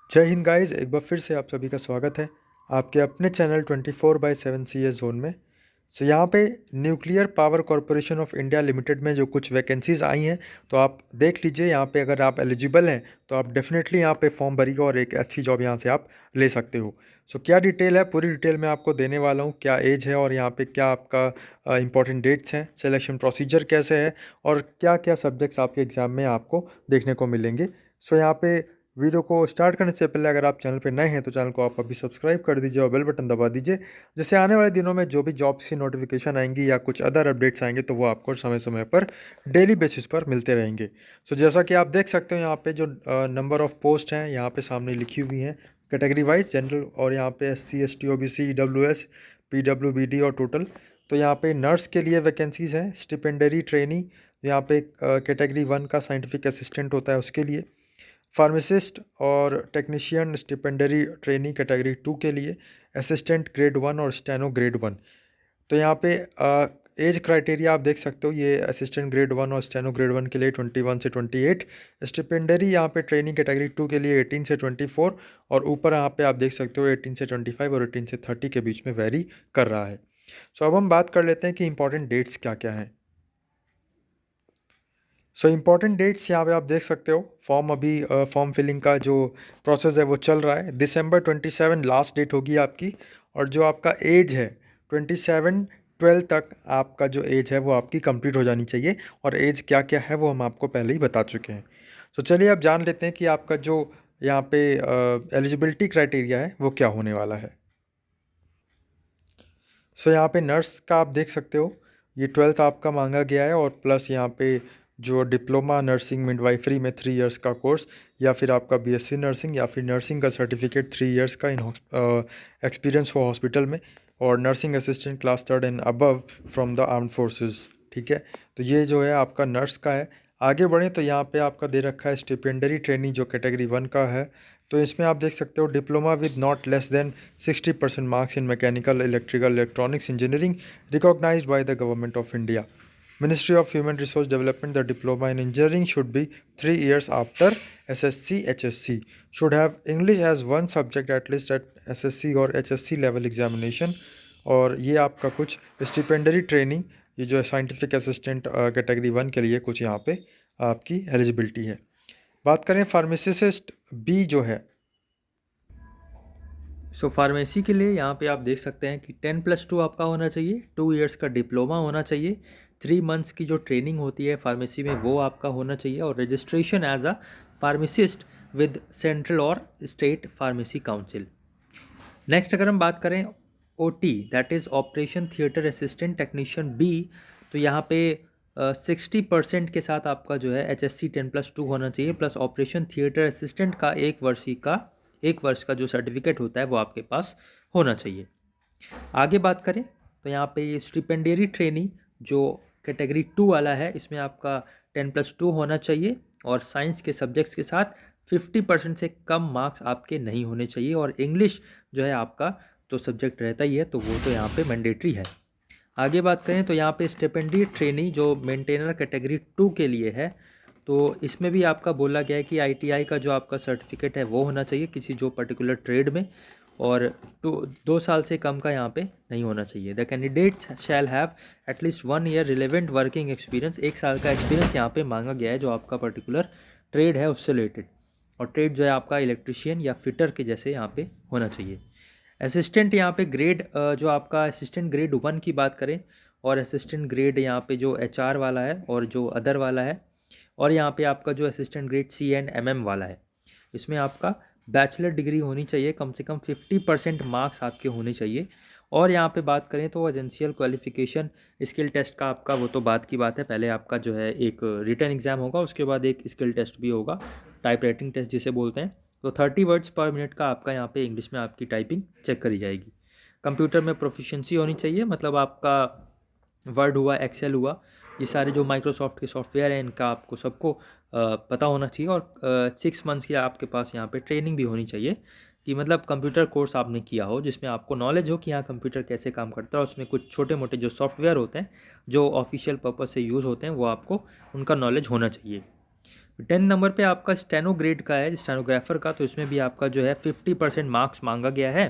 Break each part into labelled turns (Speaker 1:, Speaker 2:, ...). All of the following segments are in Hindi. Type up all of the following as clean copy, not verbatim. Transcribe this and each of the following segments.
Speaker 1: जय हिंद गाइस, एक बार फिर से आप सभी का स्वागत है आपके अपने चैनल 24/7 सी जोन में। यहाँ पे nuclear power corporation of India limited में जो कुछ वैकेंसीज़ आई हैं, तो आप देख लीजिए। यहाँ पे अगर आप एलिजिबल हैं तो आप डेफिनेटली यहाँ पे फॉर्म भरिएगा और एक अच्छी जॉब यहाँ से आप ले सकते हो। क्या डिटेल है, पूरी डिटेल मैं आपको देने वाला हूँ। क्या एज है और यहाँ पे क्या आपका इंपॉर्टेंट डेट्स हैं, सिलेक्शन प्रोसीजर कैसे है और क्या क्या सब्जेक्ट्स आपके एग्ज़ाम में आपको देखने को मिलेंगे। यहाँ पे वीडियो को स्टार्ट करने से पहले अगर आप चैनल पर नए हैं तो चैनल को आप अभी सब्सक्राइब कर दीजिए और बेल बटन दबा दीजिए, जिससे आने वाले दिनों में जो भी जॉब्स की नोटिफिकेशन आएंगी या कुछ अदर अपडेट्स आएंगे तो वो आपको समय समय पर डेली बेसिस पर मिलते रहेंगे। जैसा कि आप देख सकते हो, यहाँ पे जो नंबर ऑफ पोस्ट हैं यहाँ पे सामने लिखी हुई हैं कैटेगरी वाइज, जनरल और यहाँ पे SC ST OBC EWS PWBD और टोटल। तो यहाँ पे नर्स के लिए वैकेंसीज़ हैं, स्टिपेंडरी ट्रेनी यहाँ पे कैटेगरी 1 का साइंटिफिक असिस्टेंट होता है उसके लिए, फार्मासिस्ट और टेक्नीशियन स्टिपेंडरी ट्रेनी कैटेगरी 2 के लिए, असिस्टेंट ग्रेड 1 और स्टेनो ग्रेड 1। तो यहाँ पे एज क्राइटेरिया आप देख सकते हो, ये असिस्टेंट ग्रेड 1 और स्टेनो ग्रेड 1 के लिए 21 से 28, स्टिपेंडरी यहाँ पे ट्रेनिंग कैटेगरी 2 के लिए 18 से 24 और ऊपर यहाँ पे आप देख सकते हो 18 से 25 और 18 से 30 के बीच में वेरी कर रहा है। अब हम बात कर लेते हैं कि इंपॉर्टेंट डेट्स क्या क्या हैं। इम्पॉर्टेंट डेट्स यहाँ पे आप देख सकते हो। फॉर्म फिलिंग का जो प्रोसेस है वो चल रहा है। December 27 लास्ट डेट होगी आपकी, और जो आपका एज है 27/12 तक आपका जो एज है वो आपकी कंप्लीट हो जानी चाहिए। और एज क्या क्या है वो हम आपको पहले ही बता चुके हैं। चलिए अब जान लेते हैं कि आपका जो यहाँ पे एलिजिबिलिटी क्राइटेरिया है वो क्या होने वाला है। यहाँ पे नर्स का आप देख सकते हो, ये 12th आपका मांगा गया है और प्लस यहाँ पे जो डिप्लोमा नर्सिंग मिडवाइफरी में 3 इयर्स का कोर्स, या फिर आपका BSc नर्सिंग या फिर नर्सिंग का सर्टिफिकेट 3 इयर्स का इन एक्सपीरियंस हो हॉस्पिटल में, और nursing assistant class 3rd and above from the armed forces. ठीक है, तो ये जो है आपका नर्स का है। आगे बढ़ें तो यहाँ पे आपका दे रखा है स्टिपेंडरी ट्रेनिंग जो कैटेगरी 1 का है। तो इसमें आप देख सकते हो diploma with not less than 60% marks in mechanical electrical electronics engineering recognized by the government of India, Ministry of Human Resource Development. The diploma in engineering should be 3 years after SSC HSC, should have English as one subject at least at SSC और HSC level examination। और ये आपका कुछ स्टिपेंडरी ट्रेनिंग, ये जो है साइंटिफिक असिस्टेंट कैटेगरी 1 के लिए कुछ यहाँ पे आपकी एलिजिबिलिटी है। बात करें फार्मासिस्ट बी जो है,
Speaker 2: फार्मेसी के लिए यहाँ पे आप देख सकते हैं कि 10+2 आपका होना चाहिए, 2 इयर्स का डिप्लोमा होना चाहिए, 3 मंथ्स की जो ट्रेनिंग होती है फार्मेसी में वो आपका होना चाहिए, और registration as a pharmacist with central और स्टेट फार्मेसी काउंसिल। नेक्स्ट अगर हम बात करें OT, that is operation theatre assistant technician B, तो यहाँ पे 60% के साथ आपका जो है HSC 10+2 होना चाहिए, प्लस ऑपरेशन थिएटर असिस्टेंट का 1 वर्ष का जो सर्टिफिकेट होता है वो आपके पास होना चाहिए। आगे बात करें तो यहाँ पे ये स्टिपेंडरी ट्रेनी जो कैटेगरी 2 वाला है, इसमें आपका 10+2 होना चाहिए, और साइंस के सब्जेक्ट्स के साथ 50% से कम मार्क्स आपके नहीं होने चाहिए, और इंग्लिश जो है आपका तो सब्जेक्ट रहता ही है, तो वो तो यहाँ पे मैंडेटरी है। आगे बात करें तो यहाँ पे स्टिपेंडरी ट्रेनी जो मेंटेनर कैटेगरी 2 के लिए है, तो इसमें भी आपका बोला गया है कि ITI का जो आपका सर्टिफिकेट है वो होना चाहिए किसी जो पर्टिकुलर ट्रेड में, और 2 साल से कम का यहाँ पे नहीं होना चाहिए। The candidates shall have at least 1 year relevant working experience, 1 साल का एक्सपीरियंस यहाँ पे मांगा गया है जो आपका पर्टिकुलर ट्रेड है उससे रिलेटेड, और ट्रेड जो है आपका इलेक्ट्रिशियन या फिटर के जैसे यहाँ पे होना चाहिए। असिस्टेंट यहाँ पे ग्रेड जो आपका असिस्टेंट ग्रेड 1 की बात करें, और असिस्टेंट ग्रेड यहाँ पे जो HR वाला है और जो अदर वाला है, और यहाँ पे आपका जो असिस्टेंट ग्रेड C&MM वाला है, इसमें आपका बैचलर डिग्री होनी चाहिए, कम से कम 50% मार्क्स आपके होने चाहिए। और यहाँ पे बात करें तो एजेंशियल क्वालिफिकेशन स्किल टेस्ट का आपका वो तो बात की बात है, पहले आपका जो है एक रिटन एग्ज़ाम होगा, उसके बाद एक स्किल टेस्ट भी होगा, टाइप राइटिंग टेस्ट जिसे बोलते हैं। तो 30 वर्ड्स पर मिनट का आपका यहाँ पे इंग्लिश में आपकी टाइपिंग चेक करी जाएगी। कंप्यूटर में प्रोफिशिएंसी होनी चाहिए, मतलब आपका वर्ड हुआ, एक्सेल हुआ, ये सारे जो माइक्रोसॉफ्ट के सॉफ्टवेयर हैं इनका आपको सबको पता होना चाहिए, और 6 मंथ्स की आपके पास यहाँ पे ट्रेनिंग भी होनी चाहिए, कि मतलब कंप्यूटर कोर्स आपने किया हो जिसमें आपको नॉलेज हो कि यहाँ कंप्यूटर कैसे काम करता है, और उसमें कुछ छोटे मोटे जो सॉफ्टवेयर होते हैं जो ऑफिशियल पर्पज़ से यूज़ होते हैं वो आपको उनका नॉलेज होना चाहिए। 10 नंबर पे आपका स्टेनो ग्रेड का है, स्टेनोग्राफर का, तो इसमें भी आपका जो है 50% मार्क्स मांगा गया है।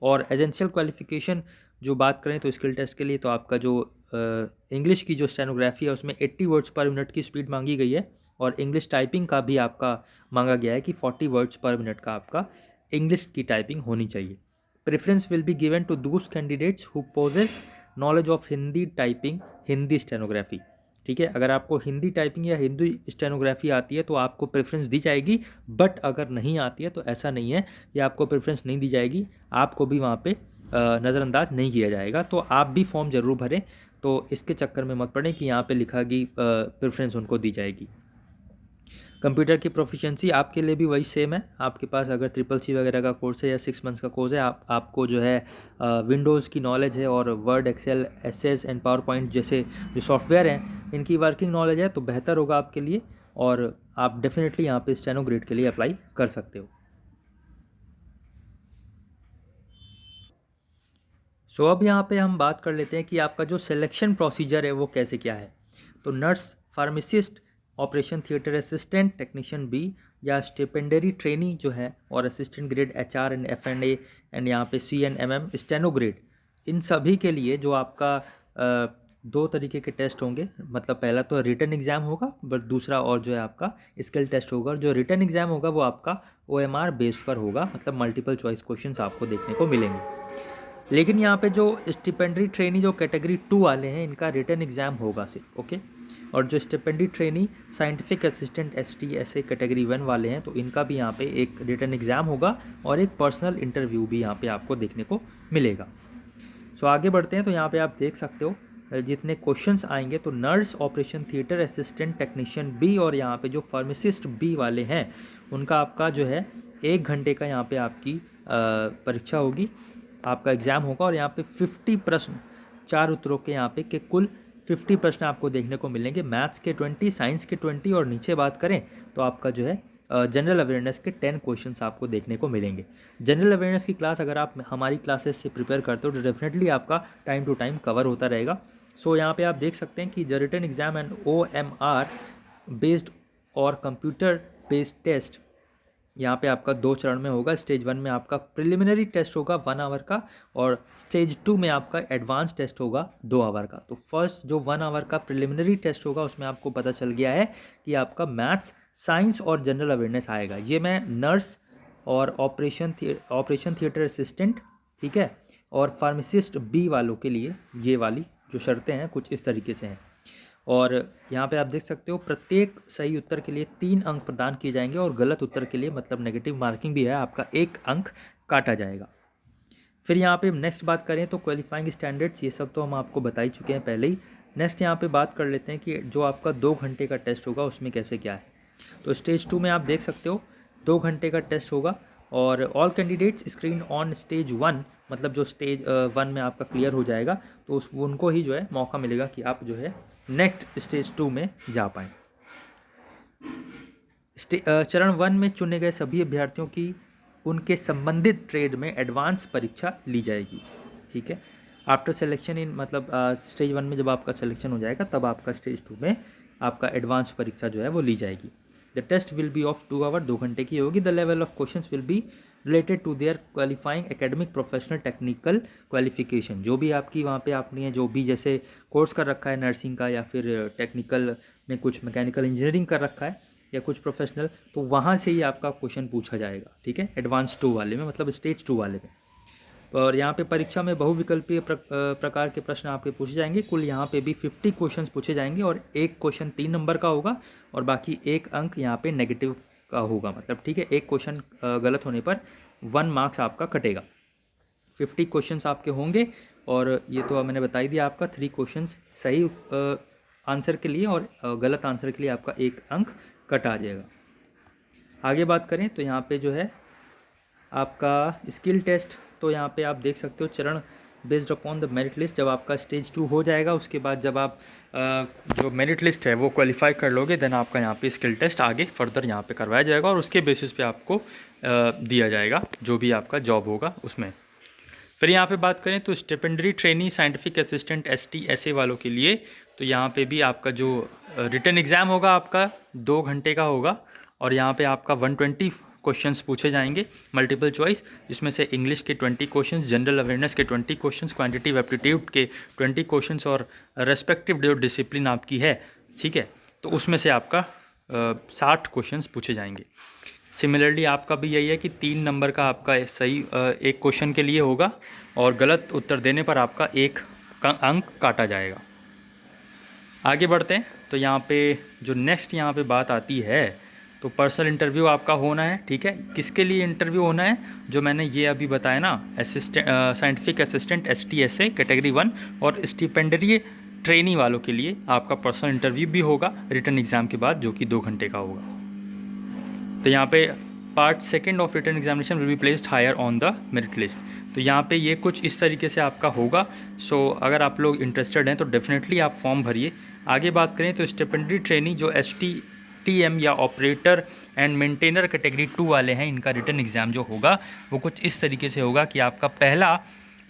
Speaker 2: और एसेंशियल क्वालिफिकेशन जो बात करें तो स्किल टेस्ट के लिए, तो आपका जो इंग्लिश की जो स्टेनोग्राफी है उसमें 80 वर्ड्स पर मिनट की स्पीड मांगी गई है। और इंग्लिश टाइपिंग का भी आपका मांगा गया है कि 40 वर्ड्स पर मिनट का आपका इंग्लिश की टाइपिंग होनी चाहिए। Preference will be given to those candidates who possess knowledge of Hindi typing, Hindi stenography. ठीक है, अगर आपको हिंदी टाइपिंग या हिंदी स्टेनोग्राफी आती है तो आपको प्रेफरेंस दी जाएगी, बट अगर नहीं आती है तो ऐसा नहीं है कि आपको प्रेफरेंस नहीं दी जाएगी, आपको भी वहाँ पे नज़रअंदाज नहीं किया जाएगा। तो आप भी फॉर्म ज़रूर भरें, तो इसके चक्कर में मत पड़ें कि यहाँ पे लिखा कि प्रेफरेंस उनको दी जाएगी। कंप्यूटर की प्रोफिशिएंसी आपके लिए भी वही सेम है। आपके पास अगर CCC वगैरह का कोर्स है या 6 मंथ्स का कोर्स है, आपको जो है विंडोज़ की नॉलेज है और Word, Excel, SS and PowerPoint जैसे जो सॉफ्टवेयर हैं इनकी वर्किंग नॉलेज है, तो बेहतर होगा आपके लिए। और आप डेफिनेटली यहाँ पे स्टेनो ग्रेड के लिए अप्लाई कर सकते हो। सो अब यहाँ पे हम बात कर लेते हैं कि आपका जो सिलेक्शन प्रोसीजर है वो कैसे क्या है। तो nurse, pharmacist, operation theatre assistant, technician B या स्टिपेंडरी ट्रेनी जो है, और assistant grade HR and F&A and यहाँ पे C&MM स्टेनो ग्रेड, इन सभी के लिए जो आपका दो तरीके के टेस्ट होंगे। मतलब पहला तो रिटन एग्ज़ाम होगा, बट दूसरा और जो है आपका स्किल टेस्ट होगा। जो रिटन एग्ज़ाम होगा वो आपका OMR बेस्ड पर होगा, मतलब मल्टीपल चॉइस क्वेश्चंस आपको देखने को मिलेंगे। लेकिन यहाँ पे जो स्टिपेंडरी ट्रेनी जो कैटेगरी 2 वाले हैं इनका रिटन एग्ज़ाम होगा सिर्फ, ओके। और जो स्टिपेंडरी ट्रेनी साइंटिफिक असिस्टेंट ST ऐसे कैटेगरी 1 वाले हैं तो इनका भी यहाँ पे एक रिटन एग्ज़ाम होगा और एक पर्सनल इंटरव्यू भी यहाँ पे आपको देखने को मिलेगा। सो आगे बढ़ते हैं, तो यहाँ पे आप देख सकते हो जितने क्वेश्चंस आएंगे। तो nurse, operation theatre assistant, technician B और यहाँ पे जो फार्मासिस्ट बी वाले हैं उनका आपका जो है 1 घंटे का यहाँ पे आपकी परीक्षा होगी, आपका एग्ज़ाम होगा। और यहाँ पे 50 प्रश्न, 4 उत्तरों के यहाँ पे के कुल 50 प्रश्न आपको देखने को मिलेंगे। मैथ्स के 20, साइंस के 20 और नीचे बात करें तो आपका जो है जनरल अवेयरनेस के 10 क्वेश्चंस आपको देखने को मिलेंगे। जनरल अवेयरनेस की क्लास अगर आप हमारी क्लासेस से प्रिपेयर करते हो तो डेफिनेटली आपका टाइम टू टाइम कवर होता रहेगा। सो यहाँ पे आप देख सकते हैं कि the written exam and OMR based और कंप्यूटर बेस्ड टेस्ट यहाँ पे आपका 2 चरण में होगा। स्टेज 1 में आपका प्रिलिमिनरी टेस्ट होगा 1 आवर का, और स्टेज 2 में आपका एडवांस टेस्ट होगा 2 आवर का। तो फर्स्ट जो 1 आवर का प्रिलिमिनरी टेस्ट होगा उसमें आपको पता चल गया है कि आपका मैथ्स, साइंस और जनरल अवेयरनेस आएगा। ये मैं नर्स और ऑपरेशन थिएटर असिस्टेंट, ठीक है, और फार्मासिस्ट बी वालों के लिए ये वाली जो शर्तें हैं कुछ इस तरीके से हैं। और यहाँ पे आप देख सकते हो प्रत्येक सही उत्तर के लिए 3 अंक प्रदान किए जाएंगे और गलत उत्तर के लिए मतलब नेगेटिव मार्किंग भी है, आपका 1 अंक काटा जाएगा। फिर यहाँ पे नेक्स्ट बात करें तो क्वालिफाइंग स्टैंडर्ड्स, ये सब तो हम आपको बता ही चुके हैं पहले ही। नेक्स्ट यहाँ पे बात कर लेते हैं कि जो आपका 2 घंटे का टेस्ट होगा उसमें कैसे क्या है। तो स्टेज 2 में आप देख सकते हो 2 घंटे का टेस्ट होगा और all candidates screen on stage 1, मतलब जो स्टेज 1 में आपका क्लियर हो जाएगा तो उनको ही जो है मौका मिलेगा कि आप जो है नेक्स्ट स्टेज 2 में जा पाएँ। चरण 1 में चुने गए सभी अभ्यर्थियों की उनके संबंधित ट्रेड में एडवांस परीक्षा ली जाएगी, ठीक है। आफ्टर सिलेक्शन इन, मतलब स्टेज 1 में जब आपका सिलेक्शन हो जाएगा तब आपका स्टेज 2 में आपका एडवांस परीक्षा जो है वो ली जाएगी। The test will be of 2 hour, 2 घंटे की होगी। The level of questions will be related to their qualifying academic, professional, technical qualification. जो भी आपकी वहाँ पे आपने जो भी जैसे कोर्स कर रखा है नर्सिंग का या फिर टेक्निकल में कुछ मैकेनिकल इंजीनियरिंग कर रखा है या कुछ प्रोफेशनल, तो वहाँ से ही आपका क्वेश्चन पूछा जाएगा, ठीक है, एडवांस 2 वाले में, मतलब स्टेज 2 वाले में। और यहाँ पे परीक्षा में बहुविकल्पीय प्रकार के प्रश्न आपके पूछे जाएंगे। कुल यहाँ पे भी 50 क्वेश्चंस पूछे जाएंगे और एक क्वेश्चन 3 नंबर का होगा और बाकी 1 अंक यहाँ पे नेगेटिव का होगा, मतलब ठीक है, एक क्वेश्चन गलत होने पर 1 मार्क्स आपका कटेगा। 50 क्वेश्चंस आपके होंगे और ये तो मैंने बता ही दिया आपका 3 क्वेश्चंस सही आंसर के लिए और गलत आंसर के लिए आपका 1 अंक कट आ जाएगा। आगे बात करें तो यहाँ पे जो है आपका स्किल टेस्ट, तो यहाँ पे आप देख सकते हो चरण based upon the merit list. जब आपका स्टेज 2 हो जाएगा उसके बाद जब आप जो मेरिट लिस्ट है वो क्वालिफाई कर लोगे देन आपका यहाँ पे स्किल टेस्ट आगे फर्दर यहाँ पे करवाया जाएगा और उसके बेसिस पे आपको दिया जाएगा जो भी आपका जॉब होगा उसमें। फिर यहाँ पे बात करें तो स्टिपेंडरी ट्रेनी, साइंटिफिक असिस्टेंट, ST ऐसे वालों के लिए तो यहाँ पे भी आपका जो रिटन एग्ज़ाम होगा आपका 2 घंटे का होगा और यहाँ पे आपका 120 क्वेश्चंस पूछे जाएंगे मल्टीपल चॉइस, जिसमें से इंग्लिश के 20 क्वेश्चंस, जनरल अवेयरनेस के 20 क्वेश्चंस, क्वांटिटेटिव एप्टीट्यूड के 20 क्वेश्चंस और रेस्पेक्टिव जो डिसिप्लिन आपकी है, ठीक है, तो उसमें से आपका 60 क्वेश्चंस पूछे जाएंगे। सिमिलरली आपका भी यही है कि 3 नंबर का आपका सही एक क्वेश्चन के लिए होगा और गलत उत्तर देने पर आपका 1 अंक काटा जाएगा। आगे बढ़ते हैं तो यहाँ पे जो नेक्स्ट यहाँ पे बात आती है तो पर्सनल इंटरव्यू आपका होना है, ठीक है। किसके लिए इंटरव्यू होना है, जो मैंने ये अभी बताया ना, साइंटिफिक असिस्टेंट STSA कैटेगरी 1 और स्टिपेंडरी ट्रेनी वालों के लिए आपका पर्सनल इंटरव्यू भी होगा रिटन एग्ज़ाम के बाद, जो कि 2 घंटे का होगा। तो यहाँ पे part second of written examination will be placed higher on the merit list. तो यहाँ पे ये कुछ इस तरीके से आपका होगा। सो अगर आप लोग इंटरेस्टेड हैं तो डेफिनेटली आप फॉर्म भरिए। आगे बात करें तो स्टिपेंडरी ट्रेनी जो STTM या ऑपरेटर एंड मेंटेनर कैटेगरी 2 वाले हैं, इनका रिटन एग्ज़ाम जो होगा वो कुछ इस तरीके से होगा कि आपका पहला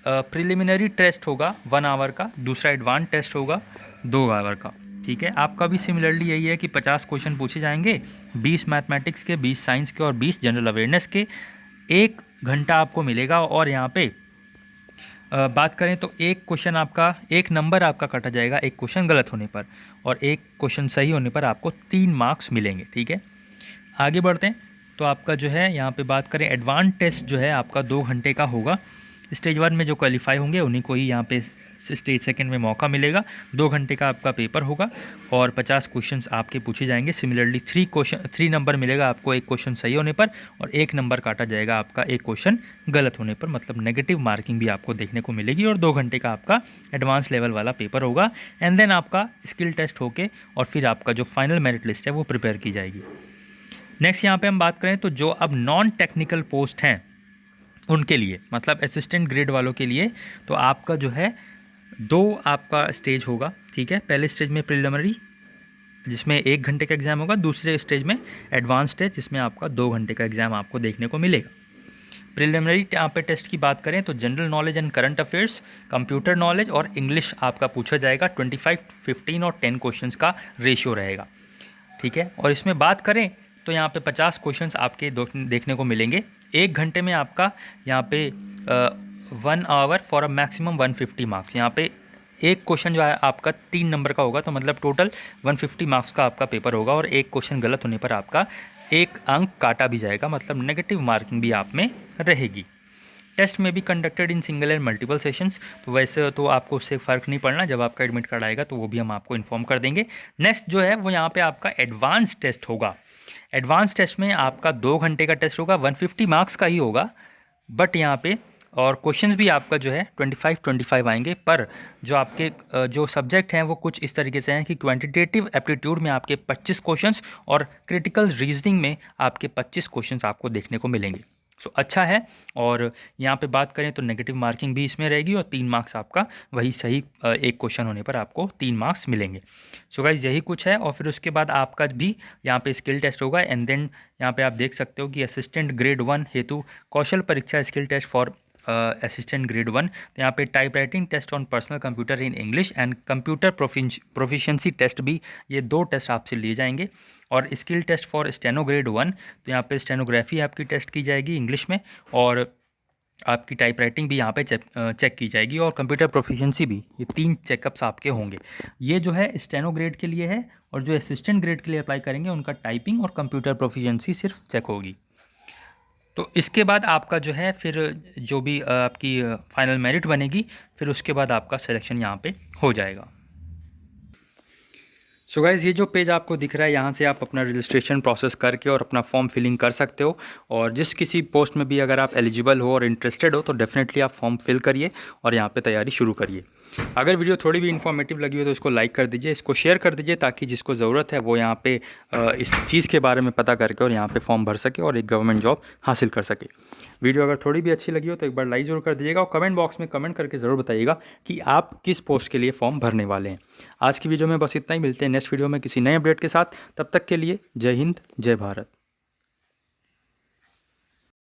Speaker 2: प्रिलिमिनरी टेस्ट होगा 1 आवर का, दूसरा एडवांस टेस्ट होगा 2 आवर का, ठीक है। आपका भी सिमिलरली यही है कि 50 क्वेश्चन पूछे जाएंगे, 20 मैथमेटिक्स के, 20 साइंस के और 20 जनरल अवेयरनेस के। 1 घंटा आपको मिलेगा और यहाँ पे बात करें तो 1 क्वेश्चन आपका 1 नंबर आपका काटा जाएगा 1 क्वेश्चन गलत होने पर, और 1 क्वेश्चन सही होने पर आपको 3 मार्क्स मिलेंगे, ठीक है। आगे बढ़ते हैं तो आपका जो है यहाँ पे बात करें एडवांस टेस्ट जो है आपका 2 घंटे का होगा। स्टेज 1 में जो क्वालिफाई होंगे उन्हीं को ही यहाँ पे स्टेज सेकंड में मौका मिलेगा। 2 घंटे का आपका पेपर होगा और 50 क्वेश्चंस आपके पूछे जाएंगे। सिमिलरली 3 नंबर मिलेगा आपको 1 क्वेश्चन सही होने पर, और 1 नंबर काटा जाएगा आपका 1 क्वेश्चन गलत होने पर, मतलब नेगेटिव मार्किंग भी आपको देखने को मिलेगी। और 2 घंटे का आपका एडवांस लेवल वाला पेपर होगा। एंड देन आपका स्किल टेस्ट होके और फिर आपका जो फाइनल मेरिट लिस्ट है वो प्रिपेयर की जाएगी। नेक्स्ट यहाँ पे हम बात करें तो जो अब नॉन टेक्निकल पोस्ट हैं उनके लिए, मतलब असिस्टेंट ग्रेड वालों के लिए, तो आपका जो है 2 आपका स्टेज होगा, ठीक है। पहले स्टेज में प्रिलिमिनरी जिसमें 1 घंटे का एग्ज़ाम होगा, दूसरे स्टेज में एडवांस टेस्ट जिसमें आपका 2 घंटे का एग्ज़ाम आपको देखने को मिलेगा। प्रिलिमिनरी यहाँ पे टेस्ट की बात करें तो general knowledge and current affairs, computer knowledge और इंग्लिश आपका पूछा जाएगा। 25, 15 और 10 क्वेश्चंस का रेशियो रहेगा, ठीक है। और इसमें बात करें तो यहाँ पे 50 क्वेश्चंस आपके देखने को मिलेंगे। 1 घंटे में आपका यहाँ पे 1 hour for a maximum 150 marks. यहाँ पे 1 क्वेश्चन जो है आपका 3 नंबर का होगा, तो मतलब टोटल 150 मार्क्स का आपका पेपर होगा, और 1 क्वेश्चन गलत होने पर आपका 1 अंक काटा भी जाएगा, मतलब नेगेटिव मार्किंग भी आप में रहेगी। टेस्ट में भी conducted in single and multiple sessions, तो वैसे तो आपको उससे फ़र्क नहीं पड़ना, जब आपका एडमिट कार्ड आएगा तो वो भी हम आपको इन्फॉर्म कर देंगे। नेक्स्ट जो है वो यहाँ पे आपका एडवांस टेस्ट होगा। एडवांस टेस्ट में आपका 2 घंटे का टेस्ट होगा, 150 मार्क्स का ही होगा, बट यहाँ पे और क्वेश्चंस भी आपका जो है 25 आएंगे, पर जो आपके जो सब्जेक्ट हैं वो कुछ इस तरीके से हैं कि क्वांटिटेटिव एप्टीट्यूड में आपके 25 क्वेश्चंस और क्रिटिकल रीजनिंग में आपके 25 क्वेश्चंस आपको देखने को मिलेंगे। सो अच्छा है। और यहाँ पे बात करें तो नेगेटिव मार्किंग भी इसमें रहेगी, और 3 मार्क्स आपका वही सही 1 क्वेश्चन होने पर आपको 3 मार्क्स मिलेंगे। सो गाइस यही कुछ है। और फिर उसके बाद आपका भी यहाँ पे स्किल टेस्ट होगा। एंड देन यहाँ पे आप देख सकते हो कि असिस्टेंट ग्रेड 1 हेतु कौशल परीक्षा skill test for assistant grade 1। तो यहाँ पे type writing test on personal computer in English and computer proficiency test भी, ये 2 टेस्ट आपसे लिए जाएंगे। और skill test for steno grade 1, तो यहाँ पे स्टेनोग्राफी आपकी टेस्ट की जाएगी इंग्लिश में, और आपकी टाइप राइटिंग भी यहाँ पे चेक की जाएगी, और कंप्यूटर प्रोफिशिएंसी भी। ये 3 चेकअप्स आपके होंगे। ये जो है स्टेनो ग्रेड के लिए है, और जो असिस्टेंट ग्रेड के लिए अप्लाई करेंगे उनका टाइपिंग और कंप्यूटर प्रोफिशिएंसी सिर्फ चेक होगी। तो इसके बाद आपका जो है फिर जो भी आपकी फाइनल मेरिट बनेगी, फिर उसके बाद आपका सिलेक्शन यहाँ पे हो जाएगा। सो गाइज़ ये जो पेज आपको दिख रहा है, यहाँ से आप अपना रजिस्ट्रेशन प्रोसेस करके और अपना फॉर्म फिलिंग कर सकते हो। और जिस किसी पोस्ट में भी अगर आप एलिजिबल हो और इंटरेस्टेड हो तो डेफिनेटली आप फॉर्म फिल करिए और यहाँ पे तैयारी शुरू करिए। अगर वीडियो थोड़ी भी इन्फॉर्मेटिव लगी हो तो इसको लाइक कर दीजिए, इसको शेयर कर दीजिए, ताकि जिसको ज़रूरत है वो यहाँ पे इस चीज़ के बारे में पता करके और यहाँ पे फॉर्म भर सके और एक गवर्नमेंट जॉब हासिल कर सके। वीडियो अगर थोड़ी भी अच्छी लगी हो तो एक बार लाइक ज़रूर कर दीजिएगा, और कमेंट बॉक्स में कमेंट करके ज़रूर बताइएगा कि आप किस पोस्ट के लिए फॉर्म भरने वाले हैं। आज की वीडियो में बस इतना ही, मिलते हैं नेक्स्ट वीडियो में किसी नए अपडेट के साथ। तब तक के लिए जय हिंद, जय भारत।